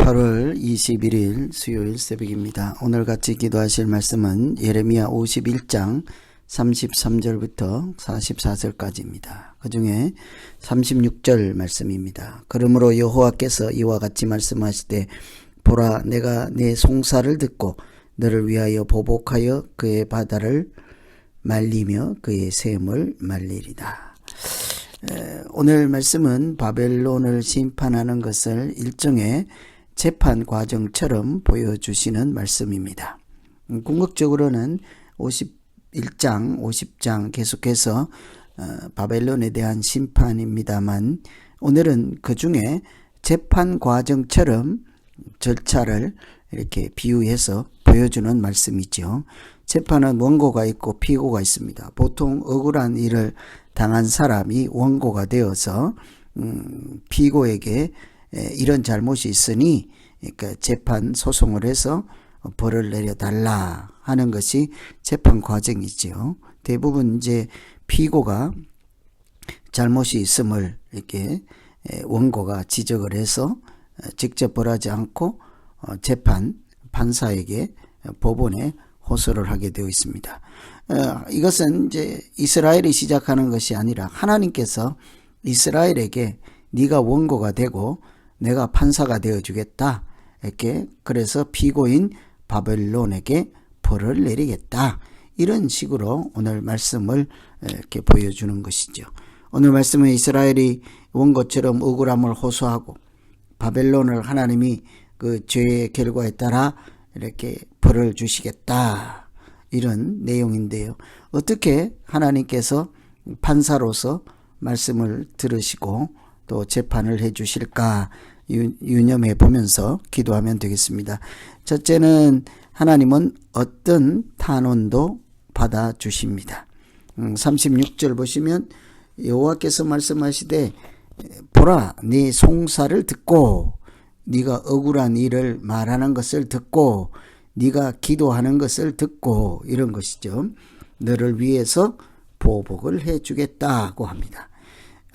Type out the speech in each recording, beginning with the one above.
8월 21일 수요일 새벽입니다. 오늘 같이 기도하실 말씀은 예레미야 51장 33절부터 44절까지입니다. 그 중에 36절 말씀입니다. 그러므로 여호와께서 이와 같이 말씀하시되 보라, 내가 내 송사를 듣고 너를 위하여 보복하여 그의 바다를 말리며 그의 샘을 말리리다. 오늘 말씀은 바벨론을 심판하는 것을 일종의 재판 과정처럼 보여주시는 말씀입니다. 궁극적으로는 51장, 50장 계속해서 바벨론에 대한 심판입니다만, 오늘은 그 중에 재판 과정처럼 절차를 이렇게 비유해서 보여주는 말씀이죠. 재판은 원고가 있고 피고가 있습니다. 보통 억울한 일을 당한 사람이 원고가 되어서 피고에게 이런 잘못이 있으니 그러니까 재판 소송을 해서 벌을 내려달라 하는 것이 재판 과정이죠. 대부분 이제 피고가 잘못이 있음을 이렇게 원고가 지적을 해서 직접 벌하지 않고 판사에게 법원에 호소를 하게 되어 있습니다. 이것은 이제 이스라엘이 시작하는 것이 아니라 하나님께서 이스라엘에게 네가 원고가 되고 내가 판사가 되어 주겠다, 이렇게, 그래서 피고인 바벨론에게 벌을 내리겠다, 이런 식으로 오늘 말씀을 이렇게 보여주는 것이죠. 오늘 말씀은 이스라엘이 원고처럼 억울함을 호소하고 바벨론을 하나님이 그 죄의 결과에 따라 이렇게 벌을 주시겠다, 이런 내용인데요. 어떻게 하나님께서 판사로서 말씀을 들으시고 또 재판을 해 주실까 유념해 보면서 기도하면 되겠습니다. 첫째는 하나님은 어떤 탄원도 받아 주십니다. 36절 보시면 여호와께서 말씀하시되 보라, 네 송사를 듣고 네가 억울한 일을 말하는 것을 듣고 네가 기도하는 것을 듣고, 이런 것이죠. 너를 위해서 보복을 해 주겠다고 합니다.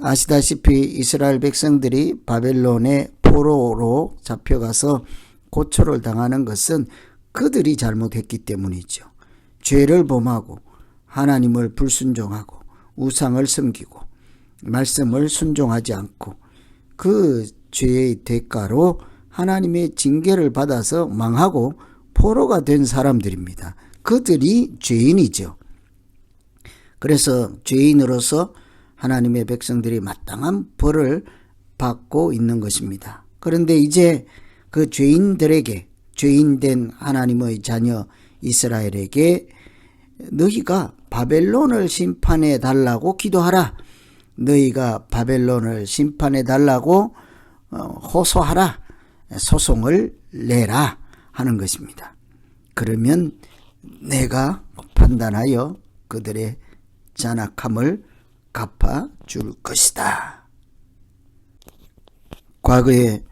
아시다시피 이스라엘 백성들이 바벨론의 포로로 잡혀가서 고초를 당하는 것은 그들이 잘못했기 때문이죠. 죄를 범하고 하나님을 불순종하고 우상을 섬기고 말씀을 순종하지 않고 그 죄의 대가로 하나님의 징계를 받아서 망하고 포로가 된 사람들입니다. 그들이 죄인이죠. 그래서 죄인으로서 하나님의 백성들이 마땅한 벌을 받고 있는 것입니다. 그런데 이제 그 죄인들에게, 죄인된 하나님의 자녀 이스라엘에게 너희가 바벨론을 심판해 달라고 기도하라, 너희가 바벨론을 심판해 달라고 호소하라, 소송을 내라 하는 것입니다. 그러면 내가 판단하여 그들의 잔악함을 갚아줄 것이다. 과거에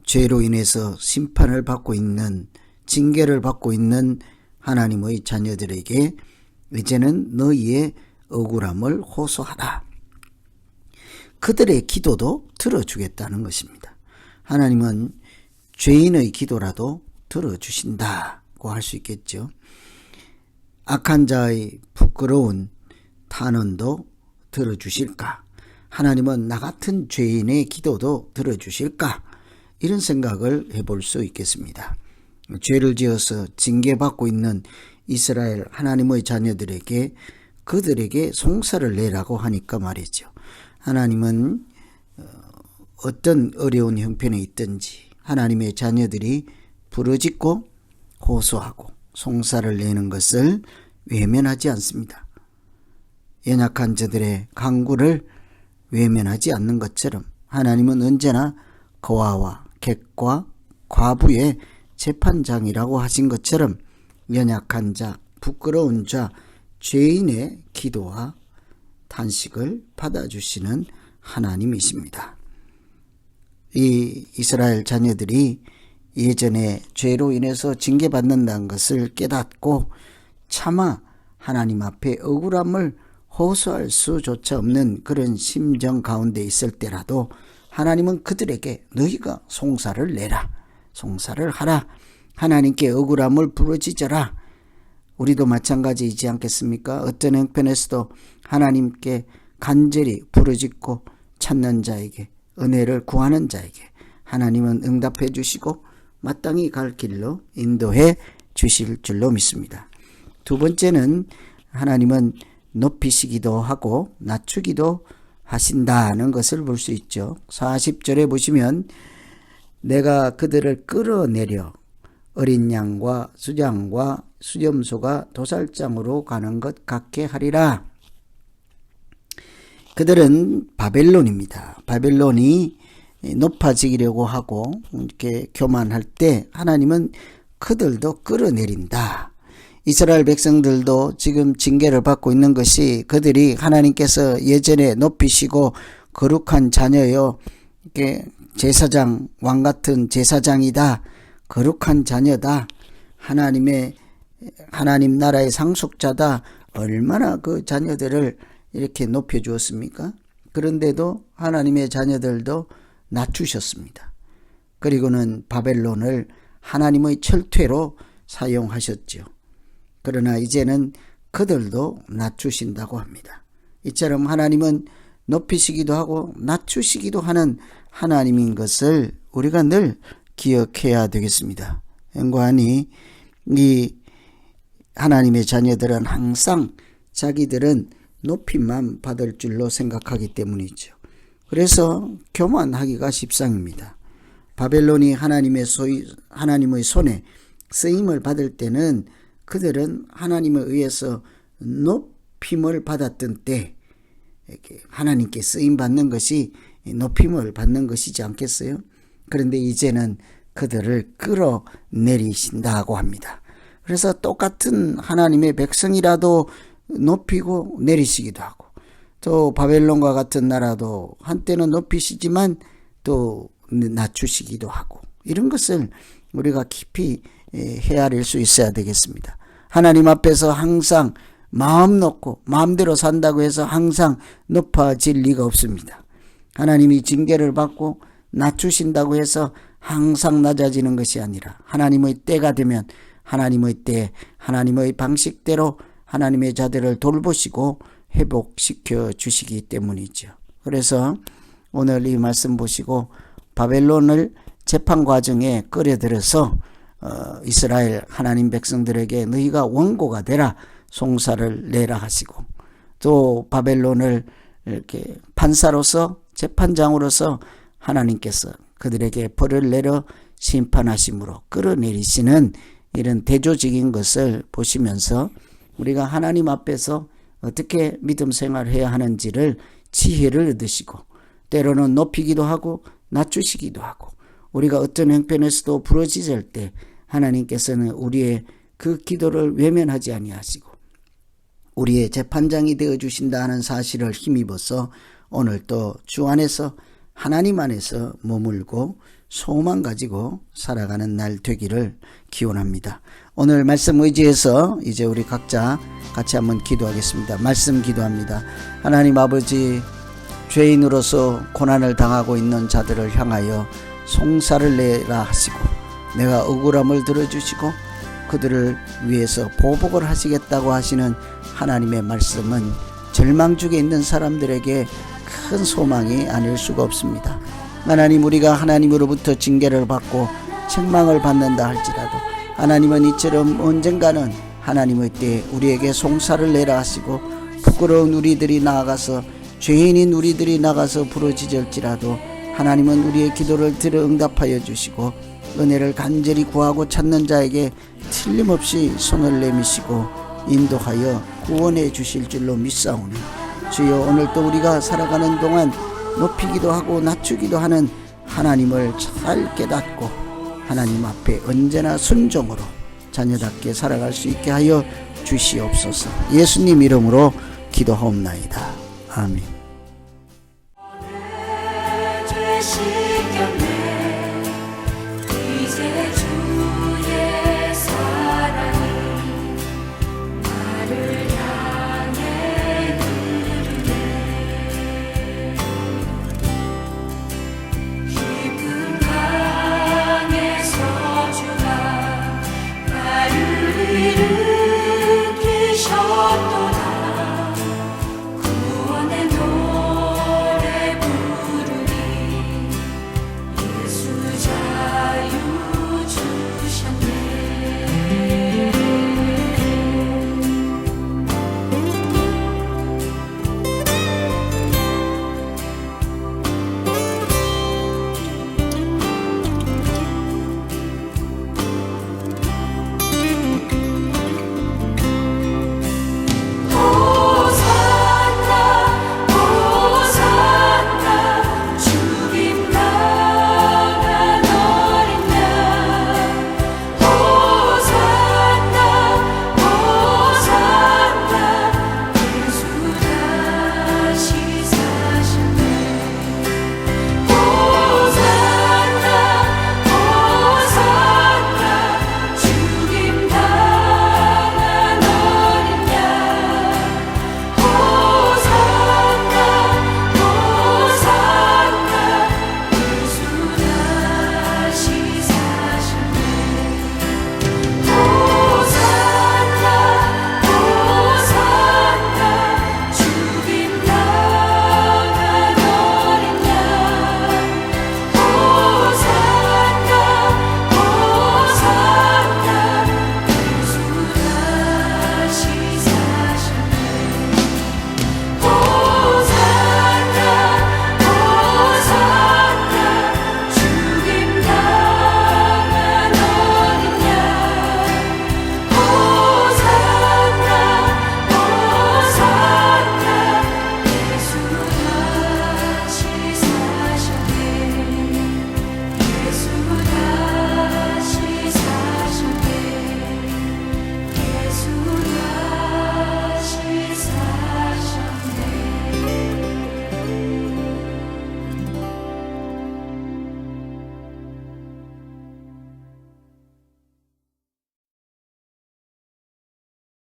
죄로 인해서 심판을 받고 있는, 징계를 받고 있는 하나님의 자녀들에게 이제는 너희의 억울함을 호소하라. 그들의 기도도 들어주겠다는 것입니다. 하나님은 죄인의 기도라도 들어주신다고 할 수 있겠죠. 악한 자의 부끄러운 탄원도 들어주실까? 하나님은 나 같은 죄인의 기도도 들어주실까? 이런 생각을 해볼 수 있겠습니다. 죄를 지어서 징계받고 있는 이스라엘 하나님의 자녀들에게 그들에게 송사를 내라고 하니까 말이죠. 하나님은 어떤 어려운 형편에 있든지 하나님의 자녀들이 부르짖고 호소하고 송사를 내는 것을 외면하지 않습니다. 연약한 자들의 간구를 외면하지 않는 것처럼 하나님은 언제나 고아와 객과 과부의 재판장이라고 하신 것처럼 연약한 자, 부끄러운 자, 죄인의 기도와 탄식을 받아주시는 하나님이십니다. 이 이스라엘 자녀들이 예전에 죄로 인해서 징계받는다는 것을 깨닫고 차마 하나님 앞에 억울함을 호소할 수조차 없는 그런 심정 가운데 있을 때라도 하나님은 그들에게 너희가 송사를 내라, 송사를 하라. 하나님께 억울함을 부르짖어라. 우리도 마찬가지이지 않겠습니까? 어떤 형편에서도 하나님께 간절히 부르짖고 찾는 자에게, 은혜를 구하는 자에게 하나님은 응답해 주시고 마땅히 갈 길로 인도해 주실 줄로 믿습니다. 두 번째는 하나님은 높이시기도 하고 낮추기도 하신다는 것을 볼 수 있죠. 40절에 보시면 내가 그들을 끌어내려 어린 양과 수장과 수염소가 도살장으로 가는 것 같게 하리라. 그들은 바벨론입니다. 바벨론이 높아지려고 하고 이렇게 교만할 때 하나님은 그들도 끌어내린다. 이스라엘 백성들도 지금 징계를 받고 있는 것이 그들이 하나님께서 예전에 높이시고 거룩한 자녀여, 이렇게 제사장, 왕 같은 제사장이다, 거룩한 자녀다, 하나님 나라의 상속자다, 얼마나 그 자녀들을 이렇게 높여주었습니까? 그런데도 하나님의 자녀들도 낮추셨습니다. 그리고는 바벨론을 하나님의 철퇴로 사용하셨죠. 그러나 이제는 그들도 낮추신다고 합니다. 이처럼 하나님은 높이시기도 하고 낮추시기도 하는 하나님인 것을 우리가 늘 기억해야 되겠습니다. 연구하니 이 하나님의 자녀들은 항상 자기들은 높임만 받을 줄로 생각하기 때문이죠. 그래서 교만하기가 십상입니다. 바벨론이 하나님의 손에 쓰임을 받을 때는 그들은 하나님에 의해서 높임을 받았던 때 하나님께 쓰임 받는 것이 높임을 받는 것이지 않겠어요? 그런데 이제는 그들을 끌어내리신다고 합니다. 그래서 똑같은 하나님의 백성이라도 높이고 내리시기도 하고, 또 바벨론과 같은 나라도 한때는 높이시지만 또 낮추시기도 하고, 이런 것을 우리가 깊이 헤아릴 수 있어야 되겠습니다. 하나님 앞에서 항상 마음 놓고 마음대로 산다고 해서 항상 높아질 리가 없습니다. 하나님이 징계를 받고 낮추신다고 해서 항상 낮아지는 것이 아니라 하나님의 때가 되면 하나님의 때, 하나님의 방식대로 하나님의 자들을 돌보시고 회복시켜 주시기 때문이죠. 그래서 오늘 이 말씀 보시고 바벨론을 재판 과정에 끌어들여서 이스라엘 하나님 백성들에게 너희가 원고가 되라, 송사를 내라 하시고, 또 바벨론을 이렇게 판사로서 재판장으로서 하나님께서 그들에게 벌을 내려 심판하심으로 끌어내리시는 이런 대조적인 것을 보시면서 우리가 하나님 앞에서 어떻게 믿음 생활을 해야 하는지를 지혜를 얻으시고, 때로는 높이기도 하고 낮추시기도 하고, 우리가 어떤 형편에서도 부러지질 때 하나님께서는 우리의 그 기도를 외면하지 아니하시고 우리의 재판장이 되어주신다 하는 사실을 힘입어서 오늘 또 주 안에서 하나님 안에서 머물고 소망 가지고 살아가는 날 되기를 기원합니다. 오늘 말씀 의지해서 이제 우리 각자 같이 한번 기도하겠습니다. 말씀 기도합니다. 하나님 아버지, 죄인으로서 고난을 당하고 있는 자들을 향하여 송사를 내라 하시고 내가 억울함을 들어주시고 그들을 위해서 보복을 하시겠다고 하시는 하나님의 말씀은 절망 중에 있는 사람들에게 큰 소망이 아닐 수가 없습니다. 하나님, 우리가 하나님으로부터 징계를 받고 책망을 받는다 할지라도 하나님은 이처럼 언젠가는 하나님의 때에 우리에게 송사를 내라 하시고 부끄러운 우리들이 나아가서 죄인인 우리들이 나가서 부르짖을지라도 하나님은 우리의 기도를 들어 응답하여 주시고 은혜를 간절히 구하고 찾는 자에게 틀림없이 손을 내미시고 인도하여 구원해 주실 줄로 믿사오니 주여, 오늘 또 우리가 살아가는 동안 높이기도 하고 낮추기도 하는 하나님을 잘 깨닫고 하나님 앞에 언제나 순종으로 자녀답게 살아갈 수 있게 하여 주시옵소서. 예수님 이름으로 기도하옵나이다. 아멘.